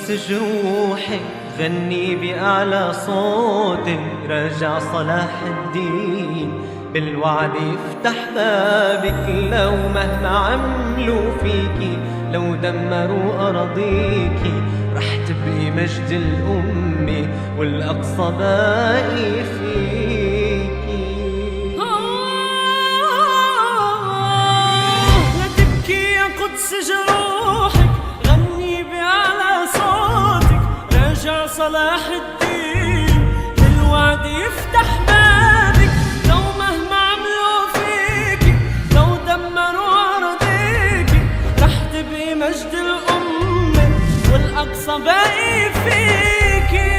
قدس جروحي غني بأعلى صوت، رجع صلاح الدين بالوعد يفتح بابك. لو مهما عملوا فيكي، لو دمروا أراضيكي، رح تبقي مجد الأمة والأقصى باقي فيكي. لا تبكي يا قدس جروحك، غني بأعلى صوتك، راجع صلاح الدين بالوعد يفتح بابك. لو مهما عملوا فيكي، لو دمروا أراضيكي، رح تبقي مجد الأمة والأقصى باقي فيكي.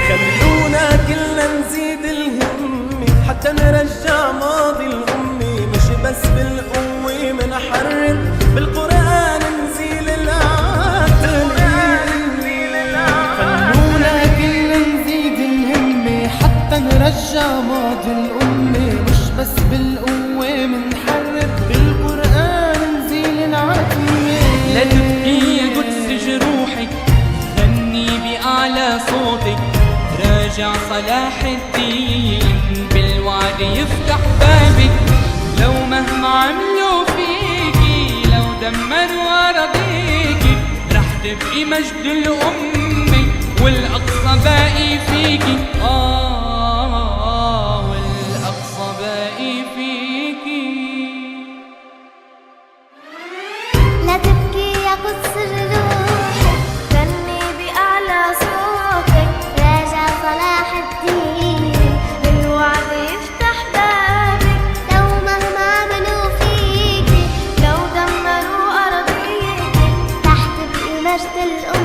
خلونا كلنا نزيد الهمة حتى نرجع ماضي الأمة، مش بس بالقوة منحرر، بالقرآن نزيل العدل. خلونا كلنا نزيد الهمة حتى نرجع ماضي الأمة، مش بس بالقوة منحرر، بالقرآن نزيل العتمة. لا تبكي يا قدس جروحك، غني بأعلى صوتك، راجع صلاح الدين بالوعد يفتح بابك. لو مهما عملوا فيكي، لو دمروا أراضيكي، رح تبقي مجد الأمة والأقصى باقي فيكي. والأقصى باقي فيكي. لا تبكي يا قدس جروحك، غني بأعلى صوتك، راجع صلاح الدين بالوعد يفتح بابك. لو مهما عملوا فيكي، لو دمروا أراضيكي، رح تبقي مجد الأمة